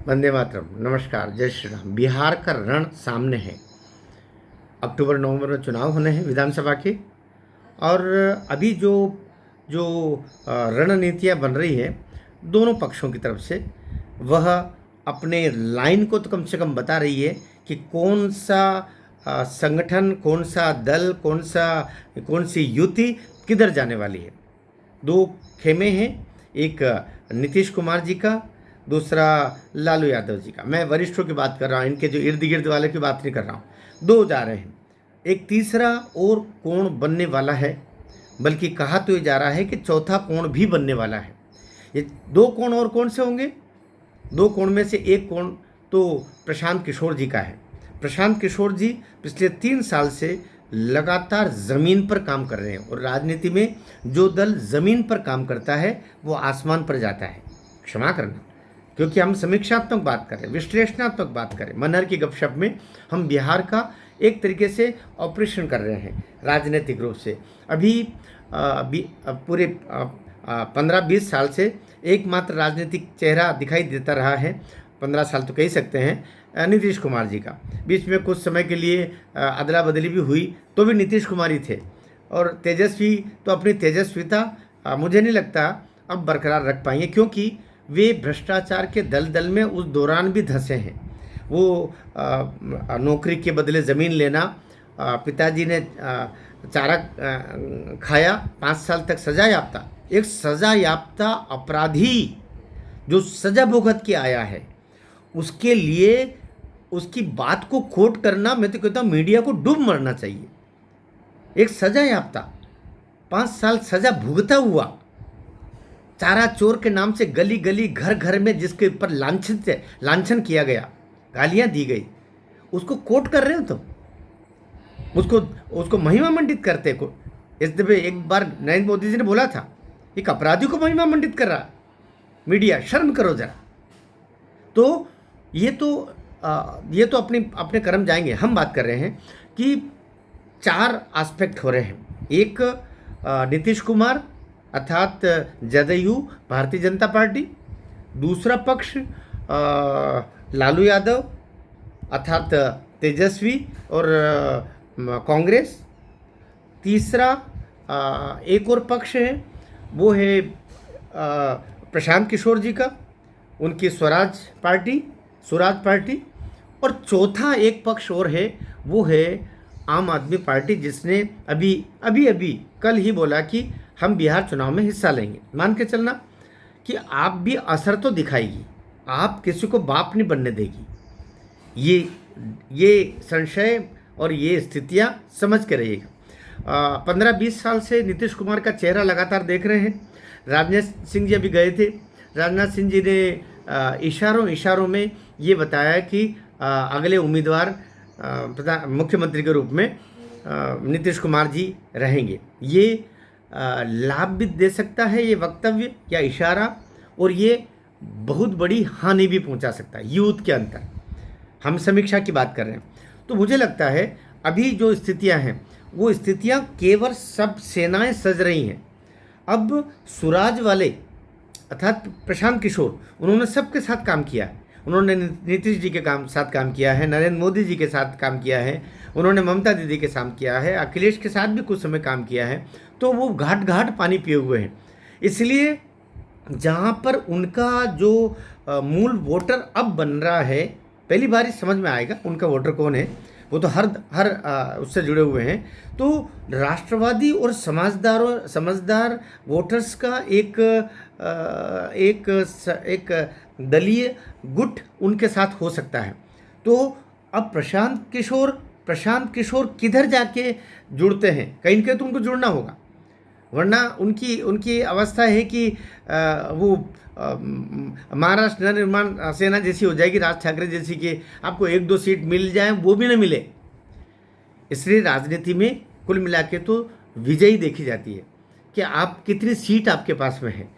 वंदे मातरम। नमस्कार, जय श्री राम। बिहार का रण सामने है। अक्टूबर नवंबर में चुनाव होने हैं विधानसभा के। और अभी जो जो रणनीतियाँ बन रही है दोनों पक्षों की तरफ से, वह अपने लाइन को तो कम से कम बता रही है कि कौन सा संगठन, कौन सा दल, कौन सी युति किधर जाने वाली है। दो खेमे हैं, एक नीतीश कुमार जी का, दूसरा लालू यादव जी का। मैं वरिष्ठों की बात कर रहा हूँ, इनके जो इर्द गिर्द वाले की बात नहीं कर रहा हूँ। दो जा रहे हैं, एक तीसरा और कोण बनने वाला है, बल्कि कहा तो ये जा रहा है कि चौथा कोण भी बनने वाला है। ये दो कोण और कौन से होंगे? दो कोण में से एक कोण तो प्रशांत किशोर जी का है। प्रशांत किशोर जी पिछले 3 साल से लगातार ज़मीन पर काम कर रहे हैं, और राजनीति में जो दल ज़मीन पर काम करता है वो आसमान पर जाता है। क्षमा करना, क्योंकि हम समीक्षात्मक बात कर रहे हैं, विश्लेषणात्मक बात करें। मनहर की गपशप में हम बिहार का एक तरीके से ऑपरेशन कर रहे हैं राजनीतिक रूप से। अभी पूरे 15-20 साल से एकमात्र राजनीतिक चेहरा दिखाई देता रहा है, 15 साल तो कह सकते हैं, नीतीश कुमार जी का। बीच में कुछ समय के लिए अदला बदली भी हुई, तो भी नीतीश कुमार ही थे। और तेजस्वी तो अपनी तेजस्विता मुझे नहीं लगता अब बरकरार रख पाएंगे, क्योंकि वे भ्रष्टाचार के दलदल में उस दौरान भी धंसे हैं। वो नौकरी के बदले ज़मीन लेना, पिताजी ने चारा खाया, 5 साल तक सजा याफ्ता। एक सजा याफ्ता अपराधी जो सजा भुगत के आया है, उसके लिए उसकी बात को कोट करना, मैं तो कहता हूँ मीडिया को डूब मरना चाहिए। एक सजा याफ्ता 5 साल सजा भुगता हुआ चारा चोर के नाम से गली गली घर घर में जिसके ऊपर लांछन किया गया, गालियां दी गई, उसको कोट कर रहे हो तो उसको महिमा मंडित करते को। इस दफे एक बार नरेंद्र मोदी जी ने बोला था, एक अपराधी को महिमा मंडित कर रहा मीडिया, शर्म करो जरा। तो ये तो अपने कर्म जाएंगे। हम बात कर रहे हैं कि 4 एस्पेक्ट हो रहे हैं। एक नीतीश कुमार अर्थात जदयू, भारतीय जनता पार्टी। दूसरा पक्ष लालू यादव अर्थात तेजस्वी और कांग्रेस। तीसरा एक और पक्ष है, वो है प्रशांत किशोर जी का, उनकी स्वराज पार्टी। और चौथा एक पक्ष और है, वो है आम आदमी पार्टी, जिसने अभी कल ही बोला कि हम बिहार चुनाव में हिस्सा लेंगे। मान के चलना कि आप भी असर तो दिखाएगी, आप किसी को बाप नहीं बनने देगी। ये संशय और ये स्थितियां समझ के रहिएगा। 15-20 साल से नीतीश कुमार का चेहरा लगातार देख रहे हैं। राजनाथ सिंह जी अभी गए थे। राजनाथ सिंह जी ने इशारों में ये बताया कि अगले उम्मीदवार मुख्यमंत्री के रूप में नीतीश कुमार जी रहेंगे। ये लाभ भी दे सकता है ये वक्तव्य या इशारा, और ये बहुत बड़ी हानि भी पहुंचा सकता है यूथ के अंदर। हम समीक्षा की बात कर रहे हैं, तो मुझे लगता है अभी जो स्थितियां हैं वो स्थितियां केवल सब सेनाएं सज रही हैं। अब सुराज वाले अर्थात प्रशांत किशोर, उन्होंने सबके साथ काम किया है। उन्होंने नीतीश जी के साथ काम किया है, नरेंद्र मोदी जी के साथ काम किया है, उन्होंने ममता दीदी के साथ किया है, अखिलेश के साथ भी कुछ समय काम किया है। तो वो घाट पानी पिए हुए हैं। इसलिए जहाँ पर उनका जो मूल वोटर अब बन रहा है, पहली बार ही समझ में आएगा उनका वोटर कौन है। वो तो हर उससे जुड़े हुए हैं। तो राष्ट्रवादी और समझदार वोटर्स का एक दलीय गुट उनके साथ हो सकता है। तो अब प्रशांत किशोर किधर जाके जुड़ते हैं? कहीं न कहीं तो उनको जुड़ना होगा, वरना उनकी अवस्था है कि वो महाराष्ट्र नवनिर्माण सेना जैसी हो जाएगी, राज ठाकरे जैसी, कि आपको 1-2 सीट मिल जाए, वो भी न मिले। इसलिए राजनीति में कुल मिला के तो विजयी देखी जाती है कि आप कितनी सीट आपके पास में है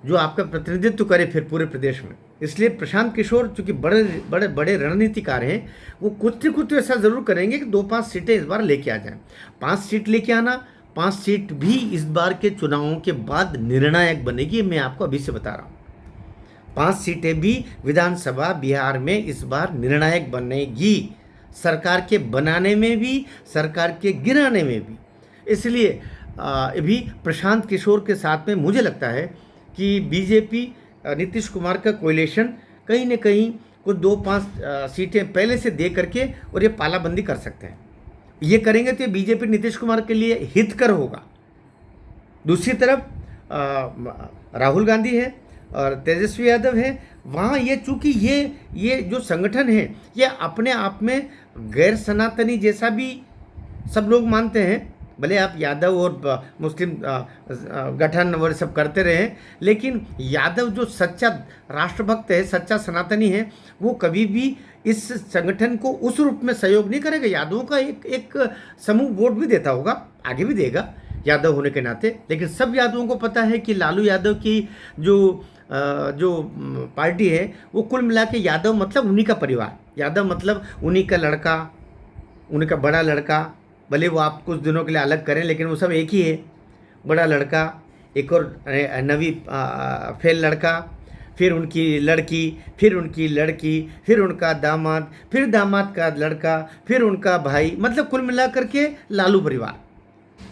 जो आपका प्रतिनिधित्व करे फिर पूरे प्रदेश में। इसलिए प्रशांत किशोर चूँकि बड़े रणनीतिकार हैं, वो कुछ न कुछ तो ऐसा ज़रूर करेंगे कि 2-5 सीटें इस बार लेके आ जाएं। 5 सीट लेके आना, 5 सीट भी इस बार के चुनावों के बाद निर्णायक बनेगी, मैं आपको अभी से बता रहा हूँ। 5 सीटें भी विधानसभा बिहार में इस बार निर्णायक बनेगी, सरकार के बनाने में भी, सरकार के गिराने में भी। इसलिए भी प्रशांत किशोर के साथ में मुझे लगता है कि बीजेपी नीतीश कुमार का कोलिशन कहीं न कहीं कुछ 2-5 सीटें पहले से दे करके और ये पालाबंदी कर सकते हैं। ये करेंगे तो बीजेपी नीतीश कुमार के लिए हितकर होगा। दूसरी तरफ राहुल गांधी है और तेजस्वी यादव है, वहाँ ये चूँकि ये जो संगठन है ये अपने आप में गैर सनातनी जैसा भी सब लोग मानते हैं। भले आप यादव और मुस्लिम गठन और सब करते रहे, लेकिन यादव जो सच्चा राष्ट्रभक्त है, सच्चा सनातनी है, वो कभी भी इस संगठन को उस रूप में सहयोग नहीं करेगा। यादवों का एक समूह वोट भी देता होगा, आगे भी देगा यादव होने के नाते, लेकिन सब यादवों को पता है कि लालू यादव की जो पार्टी है वो कुल मिला के यादव मतलब उन्हीं का परिवार, यादव मतलब उन्हीं का लड़का, उन्हीं का बड़ा लड़का। भले वो आप कुछ दिनों के लिए अलग करें, लेकिन वो सब एक ही है। बड़ा लड़का, एक और नवी फेल लड़का, फिर उनकी लड़की, फिर उनकी लड़की, फिर उनका दामाद, फिर दामाद का लड़का, फिर उनका भाई, मतलब कुल मिला करके लालू परिवार।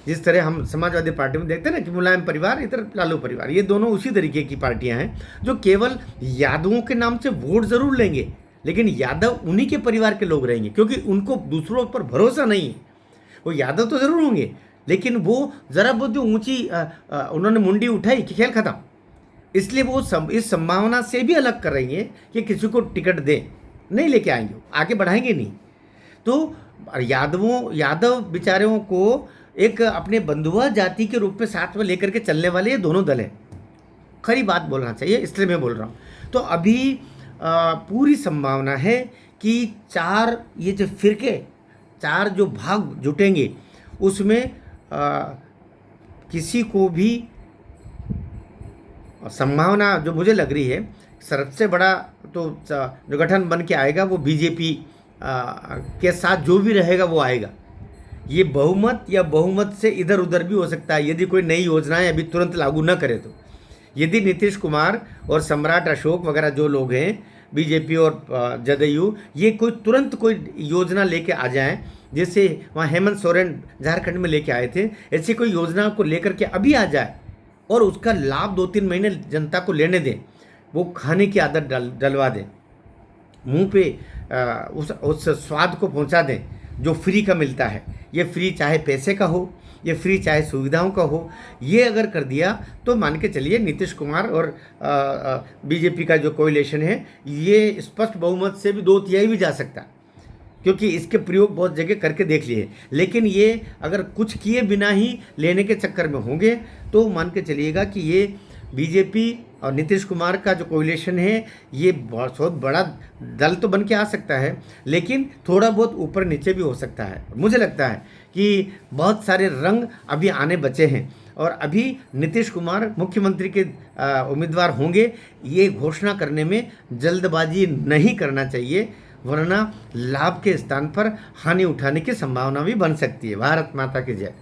जिस तरह हम समाजवादी पार्टी में देखते हैं ना कि मुलायम परिवार, इधर लालू परिवार, ये दोनों उसी तरीके की पार्टियां हैं जो केवल यादवों के नाम से वोट जरूर लेंगे, लेकिन यादव उन्हीं के परिवार के लोग रहेंगे, क्योंकि उनको दूसरों पर भरोसा नहीं है। वो यादव तो ज़रूर होंगे, लेकिन वो ज़रा बहुत ऊंची उन्होंने मुंडी उठाई कि खेल खत्म। इसलिए वो इस संभावना से भी अलग कर रही है कि किसी को टिकट दें, नहीं लेके आएंगे, आगे बढ़ाएंगे नहीं। तो यादव बेचारों को एक अपने बंधुआ जाति के रूप में साथ में लेकर के चलने वाले ये दोनों दल हैं। खरी बात बोलना चाहिए, इसलिए मैं बोल रहा हूँ। तो अभी पूरी संभावना है कि ये जो फिरके, 4 जो भाग जुटेंगे, उसमें किसी को भी संभावना जो मुझे लग रही है, सबसे बड़ा तो जो गठन बन के आएगा वो बीजेपी के साथ जो भी रहेगा वो आएगा। ये बहुमत से इधर उधर भी हो सकता है, यदि कोई नई योजनाएं अभी तुरंत लागू न करे तो। यदि नीतीश कुमार और सम्राट अशोक वगैरह जो लोग हैं, बीजेपी और जदयू, ये तुरंत कोई योजना लेके आ जाएं, जैसे वहाँ हेमंत सोरेन झारखंड में लेके आए थे, ऐसी कोई योजना को लेकर के अभी आ जाए और उसका लाभ 2-3 महीने जनता को लेने दें, वो खाने की आदत डलवा दें, मुंह पे उस स्वाद को पहुंचा दें जो फ्री का मिलता है। ये फ्री चाहे पैसे का हो, ये फ्री चाहे सुविधाओं का हो, ये अगर कर दिया तो मान के चलिए नीतीश कुमार और बीजेपी का जो कोलिशन है ये स्पष्ट बहुमत से भी 2/3 भी जा सकता, क्योंकि इसके प्रयोग बहुत जगह करके देख लिए। लेकिन ये अगर कुछ किए बिना ही लेने के चक्कर में होंगे तो मान के चलिएगा कि ये बीजेपी और नीतीश कुमार का जो कोलिशन है ये बहुत बड़ा दल तो बन के आ सकता है, लेकिन थोड़ा बहुत ऊपर नीचे भी हो सकता है। मुझे लगता है कि बहुत सारे रंग अभी आने बचे हैं और अभी नीतीश कुमार मुख्यमंत्री के उम्मीदवार होंगे, ये घोषणा करने में जल्दबाजी नहीं करना चाहिए, वरना लाभ के स्थान पर हानि उठाने की संभावना भी बन सकती है। भारत माता की जय।